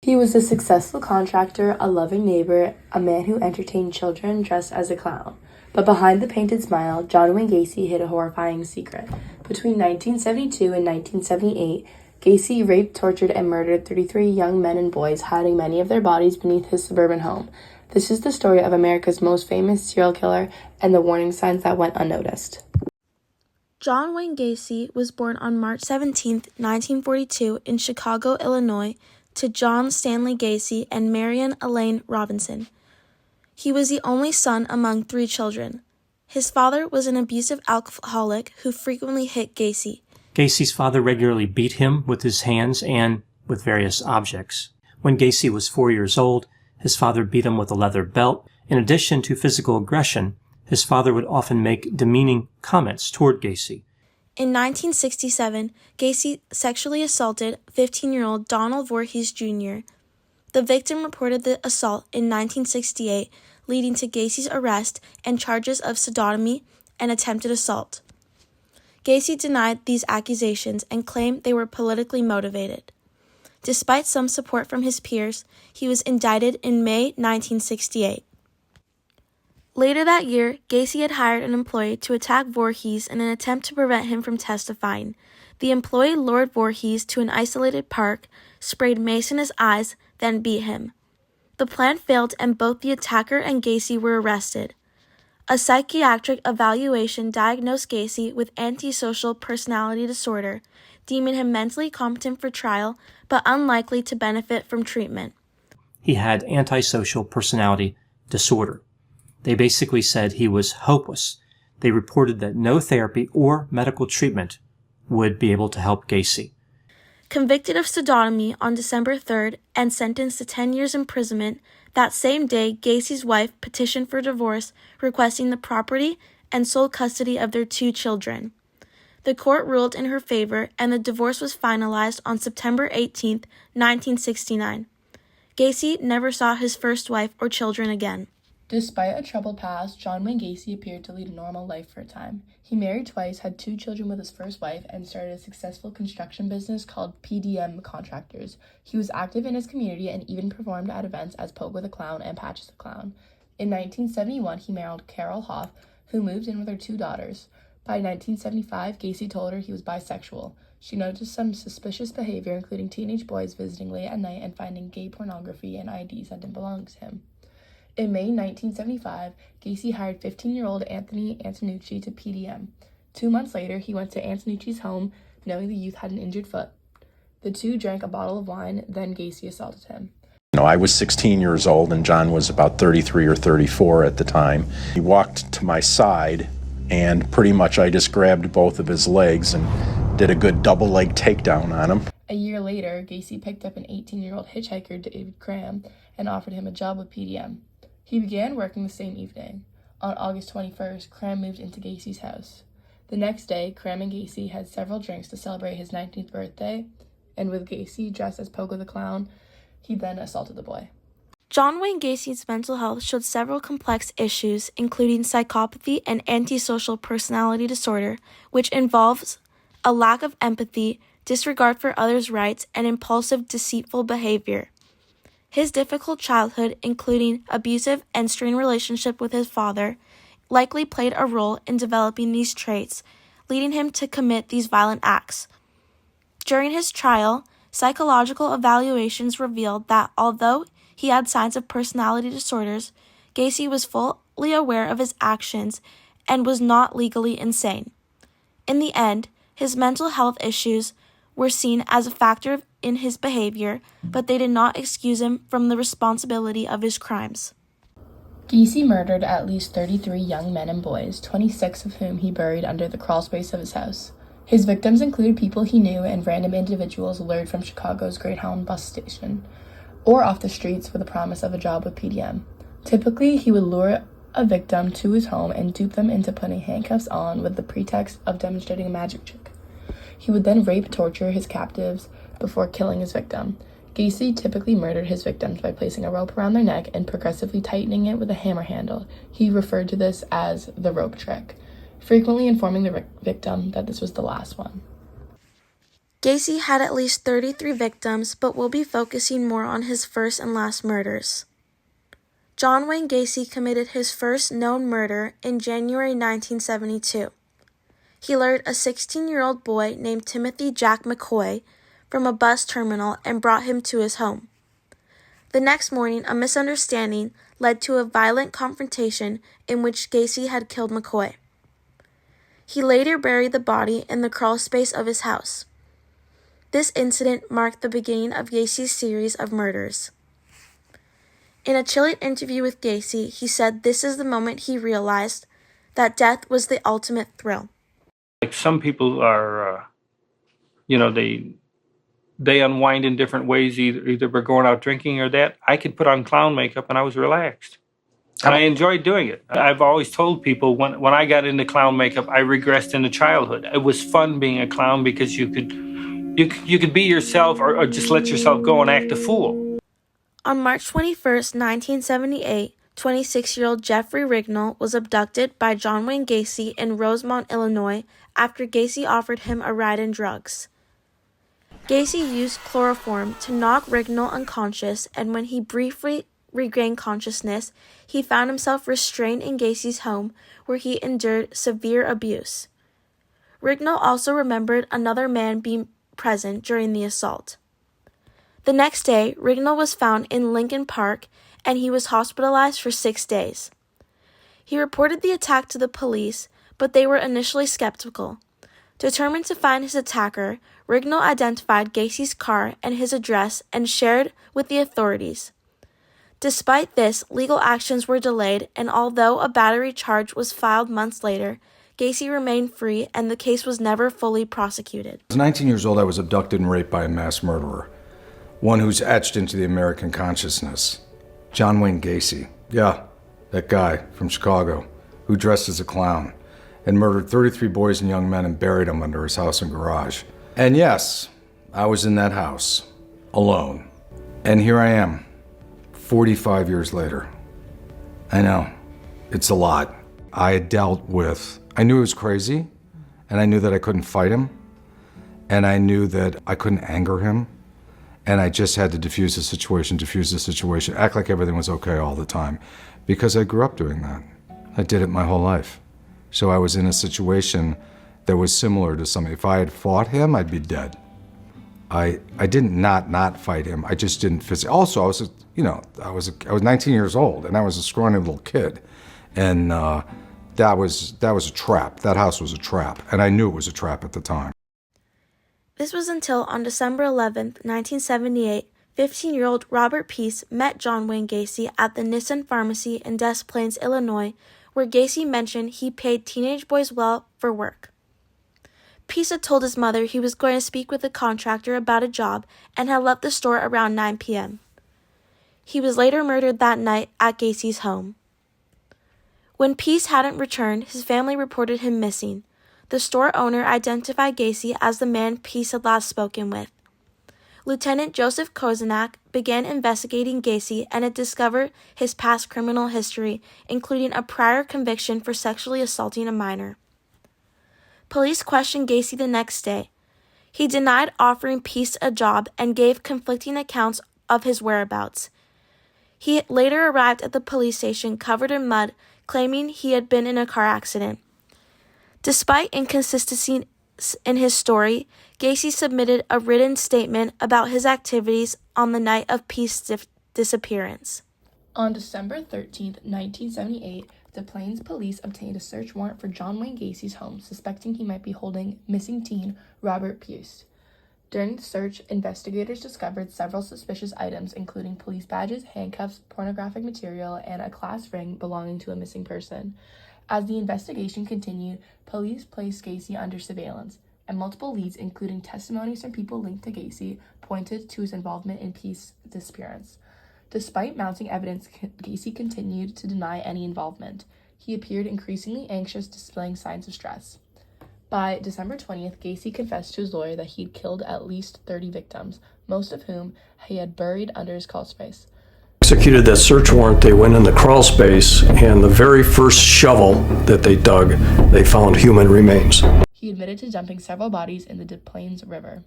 He was a successful contractor, a loving neighbor, a man who entertained children dressed as a clown. But behind the painted smile, John Wayne Gacy hid a horrifying secret. Between 1972 and 1978, Gacy raped, tortured, and murdered 33 young men and boys, hiding many of their bodies beneath his suburban home. This is the story of America's most famous serial killer and the warning signs that went unnoticed. John Wayne Gacy was born on March 17, 1942, in Chicago, Illinois, to John Stanley Gacy and Marion Elaine Robinson. He was the only son among 3 children. His father was an abusive alcoholic who frequently hit Gacy. Gacy's father regularly beat him with his hands and with various objects. When Gacy was 4 years old, his father beat him with a leather belt. In addition to physical aggression, his father would often make demeaning comments toward Gacy. In 1967, Gacy sexually assaulted 15-year-old Donald Voorhees Jr. The victim reported the assault in 1968, leading to Gacy's arrest and charges of sodomy and attempted assault. Gacy denied these accusations and claimed they were politically motivated. Despite some support from his peers, he was indicted in May 1968. Later that year, Gacy had hired an employee to attack Voorhees in an attempt to prevent him from testifying. The employee lured Voorhees to an isolated park, sprayed mace in his eyes, then beat him. The plan failed and both the attacker and Gacy were arrested. A psychiatric evaluation diagnosed Gacy with antisocial personality disorder, deeming him mentally competent for trial but unlikely to benefit from treatment. He had antisocial personality disorder. They basically said he was hopeless. They reported that no therapy or medical treatment would be able to help Gacy. Convicted of sodomy on December 3rd and sentenced to 10 years imprisonment, that same day Gacy's wife petitioned for divorce, requesting the property and sole custody of their 2 children. The court ruled in her favor and the divorce was finalized on September 18, 1969. Gacy never saw his first wife or children again. Despite a troubled past, John Wayne Gacy appeared to lead a normal life for a time. He married twice, had 2 children with his first wife, and started a successful construction business called PDM Contractors. He was active in his community and even performed at events as Pogo the Clown and Patches the Clown. In 1971, he married Carol Hoff, who moved in with her 2 daughters. By 1975, Gacy told her he was bisexual. She noticed some suspicious behavior, including teenage boys visiting late at night and finding gay pornography and IDs that didn't belong to him. In May 1975, Gacy hired 15-year-old Anthony Antonucci to PDM. 2 months later, he went to Antonucci's home, knowing the youth had an injured foot. The 2 drank a bottle of wine, then Gacy assaulted him. I was 16 years old and John was about 33 or 34 at the time. He walked to my side and pretty much I just grabbed both of his legs and did a good double leg takedown on him. A year later, Gacy picked up an 18-year-old hitchhiker, David Cram, and offered him a job with PDM. He began working the same evening. On August 21st, Cram moved into Gacy's house. The next day, Cram and Gacy had several drinks to celebrate his 19th birthday, and with Gacy dressed as Pogo the Clown, he then assaulted the boy. John Wayne Gacy's mental health showed several complex issues, including psychopathy and antisocial personality disorder, which involves a lack of empathy, disregard for others' rights, and impulsive, deceitful behavior. His difficult childhood, including abusive and strained relationship with his father, likely played a role in developing these traits, leading him to commit these violent acts. During his trial, psychological evaluations revealed that although he had signs of personality disorders, Gacy was fully aware of his actions and was not legally insane. In the end, his mental health issues were seen as a factor in his behavior, but they did not excuse him from the responsibility of his crimes. Gacy murdered at least 33 young men and boys, 26 of whom he buried under the crawl space of his house. His victims included people he knew and random individuals lured from Chicago's Greyhound bus station, or off the streets with the promise of a job with PDM. Typically, he would lure a victim to his home and dupe them into putting handcuffs on with the pretext of demonstrating a magic trick. He would then rape, torture his captives before killing his victim. Gacy typically murdered his victims by placing a rope around their neck and progressively tightening it with a hammer handle. He referred to this as the rope trick, frequently informing the victim that this was the last one. Gacy had at least 33 victims, but we'll be focusing more on his first and last murders. John Wayne Gacy committed his first known murder in January 1972. He lured a 16-year-old boy named Timothy Jack McCoy from a bus terminal and brought him to his home. The next morning, a misunderstanding led to a violent confrontation in which Gacy had killed McCoy. He later buried the body in the crawl space of his house. This incident marked the beginning of Gacy's series of murders. In a chilling interview with Gacy, he said this is the moment he realized that death was the ultimate thrill. Like some people are, they unwind in different ways, either by going out drinking or that. I could put on clown makeup and I was relaxed. And I enjoyed doing it. I've always told people when I got into clown makeup, I regressed into childhood. It was fun being a clown because you could be yourself or just let yourself go and act a fool. On March 21st, 1978, 26-year-old Jeffrey Rignall was abducted by John Wayne Gacy in Rosemont, Illinois, after Gacy offered him a ride in drugs. Gacy used chloroform to knock Rignall unconscious, and when he briefly regained consciousness, he found himself restrained in Gacy's home, where he endured severe abuse. Rignall also remembered another man being present during the assault. The next day, Rignall was found in Lincoln Park, and he was hospitalized for 6 days. He reported the attack to the police, but they were initially skeptical. Determined to find his attacker, Rignall identified Gacy's car and his address and shared with the authorities. Despite this, legal actions were delayed, and although a battery charge was filed months later, Gacy remained free and the case was never fully prosecuted. I was 19 years old. I was abducted and raped by a mass murderer, one who's etched into the American consciousness. John Wayne Gacy. Yeah, that guy from Chicago who dressed as a clown and murdered 33 boys and young men and buried them under his house and garage. And yes, I was in that house, alone. And here I am, 45 years later. I know, it's a lot. I knew he was crazy, and I knew that I couldn't fight him, and I knew that I couldn't anger him, and I just had to diffuse the situation, act like everything was okay all the time, because I grew up doing that. I did it my whole life. So I was in a situation that was similar to something. If I had fought him, I'd be dead. I didn't not fight him. I just didn't physically. Also, I was 19 years old, and I was a scrawny little kid, and that was a trap. That house was a trap, and I knew it was a trap at the time. This was until on December 11, 1978, 15-year-old Robert Peace met John Wayne Gacy at the Nissan Pharmacy in Des Plaines, Illinois, where Gacy mentioned he paid teenage boys well for work. Peace had told his mother he was going to speak with a contractor about a job and had left the store around 9 p.m. He was later murdered that night at Gacy's home. When Peace hadn't returned, his family reported him missing. The store owner identified Gacy as the man Peace had last spoken with. Lieutenant Joseph Kozenak began investigating Gacy and had discovered his past criminal history, including a prior conviction for sexually assaulting a minor. Police questioned Gacy the next day. He denied offering Peace a job and gave conflicting accounts of his whereabouts. He later arrived at the police station covered in mud, claiming he had been in a car accident. Despite inconsistencies in his story, Gacy submitted a written statement about his activities on the night of Peace's disappearance. On December 13, 1978, Des Plaines police obtained a search warrant for John Wayne Gacy's home, suspecting he might be holding missing teen Robert Peace. During the search, investigators discovered several suspicious items, including police badges, handcuffs, pornographic material, and a class ring belonging to a missing person. As the investigation continued, police placed Gacy under surveillance, and multiple leads, including testimonies from people linked to Gacy, pointed to his involvement in Peace's disappearance. Despite mounting evidence, Gacy continued to deny any involvement. He appeared increasingly anxious, displaying signs of stress. By December 20th, Gacy confessed to his lawyer that he'd killed at least 30 victims, most of whom he had buried under his crawl space. Executed that search warrant, they went in the crawl space, and the very first shovel that they dug, they found human remains. He admitted to dumping several bodies in the Des Plaines River.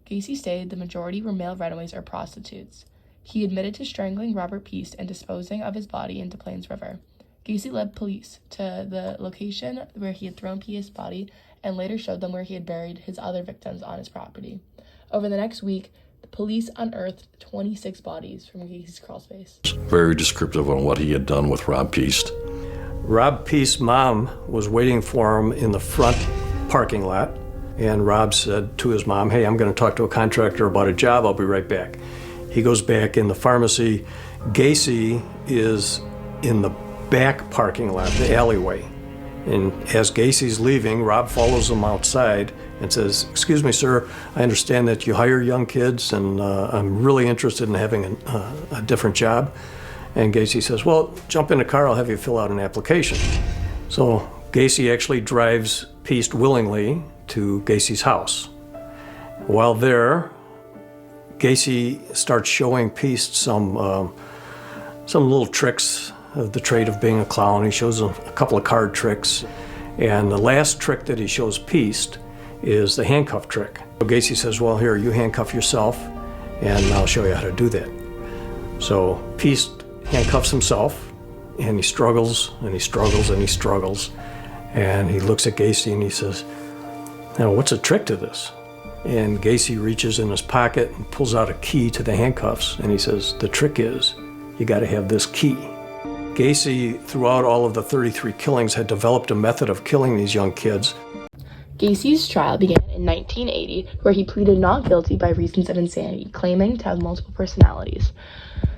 Gacy stated the majority were male runaways or prostitutes. He admitted to strangling Robert Piest and disposing of his body into Plains River. Gacy led police to the location where he had thrown Piest's body and later showed them where he had buried his other victims on his property. Over the next week, the police unearthed 26 bodies from Gacy's crawl space. Very descriptive on what he had done with Rob Piest. Rob Piest's mom was waiting for him in the front parking lot, and Rob said to his mom, "Hey, I'm going to talk to a contractor about a job. I'll be right back." He goes back in the pharmacy. Gacy is in the back parking lot, the alleyway. And as Gacy's leaving, Rob follows him outside and says, "Excuse me, sir, I understand that you hire young kids, and I'm really interested in having a different job." And Gacy says, "Well, jump in the car, I'll have you fill out an application." So Gacy actually drives Piest willingly to Gacy's house. While there, Gacy starts showing Piest some little tricks of the trade of being a clown. He shows him a couple of card tricks. And the last trick that he shows Piest is the handcuff trick. So Gacy says, "Well, here, you handcuff yourself, and I'll show you how to do that." So Piest handcuffs himself, and he struggles, and he struggles, and he struggles. And he looks at Gacy and he says, "Now, what's the trick to this?" And Gacy reaches in his pocket and pulls out a key to the handcuffs, and he says, "The trick is, you gotta have this key." Gacy, throughout all of the 33 killings, had developed a method of killing these young kids. Gacy's trial began in 1980, where he pleaded not guilty by reasons of insanity, claiming to have multiple personalities.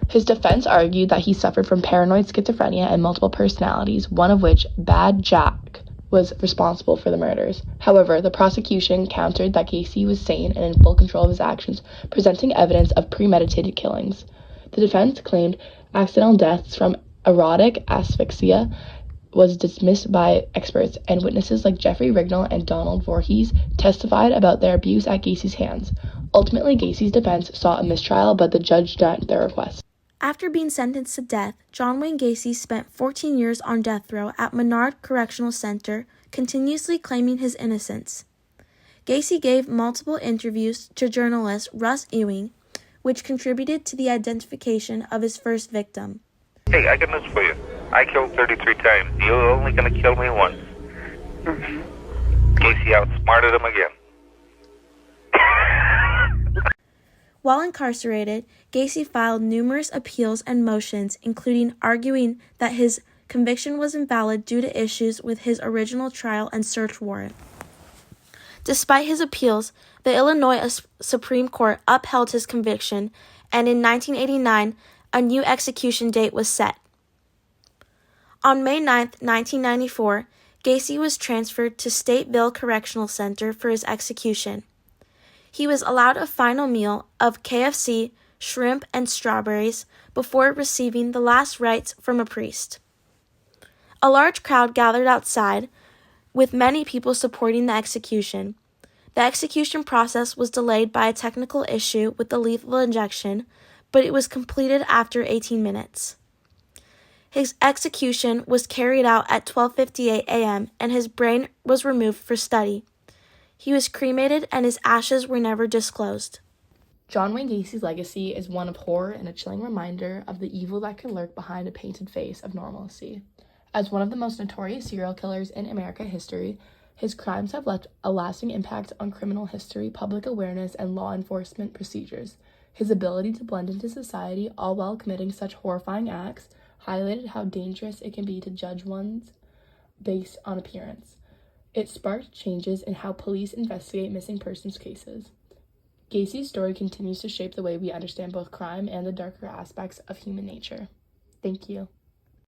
His defense argued that he suffered from paranoid schizophrenia and multiple personalities, one of which, Bad Jack, was responsible for the murders. However, the prosecution countered that Gacy was sane and in full control of his actions, presenting evidence of premeditated killings. The defense claimed accidental deaths from erotic asphyxia was dismissed by experts, and witnesses like Jeffrey Rignall and Donald Voorhees testified about their abuse at Gacy's hands. Ultimately, Gacy's defense sought a mistrial, but the judge denied their request. After being sentenced to death, John Wayne Gacy spent 14 years on death row at Menard Correctional Center, continuously claiming his innocence. Gacy gave multiple interviews to journalist Russ Ewing, which contributed to the identification of his first victim. "Hey, I got news for you. I killed 33 times. You're only going to kill me once." Gacy outsmarted him again. While incarcerated, Gacy filed numerous appeals and motions, including arguing that his conviction was invalid due to issues with his original trial and search warrant. Despite his appeals, the Illinois Supreme Court upheld his conviction, and in 1989, a new execution date was set. On May 9, 1994, Gacy was transferred to Stateville Correctional Center for his execution. He was allowed a final meal of KFC, shrimp, and strawberries before receiving the last rites from a priest. A large crowd gathered outside, with many people supporting the execution. The execution process was delayed by a technical issue with the lethal injection, but it was completed after 18 minutes. His execution was carried out at 12:58 a.m., and his brain was removed for study. He was cremated, and his ashes were never disclosed. John Wayne Gacy's legacy is one of horror and a chilling reminder of the evil that can lurk behind a painted face of normalcy. As one of the most notorious serial killers in American history, his crimes have left a lasting impact on criminal history, public awareness, and law enforcement procedures. His ability to blend into society, all while committing such horrifying acts, highlighted how dangerous it can be to judge one's based on appearance. It sparked changes in how police investigate missing persons cases. Gacy's story continues to shape the way we understand both crime and the darker aspects of human nature. Thank you.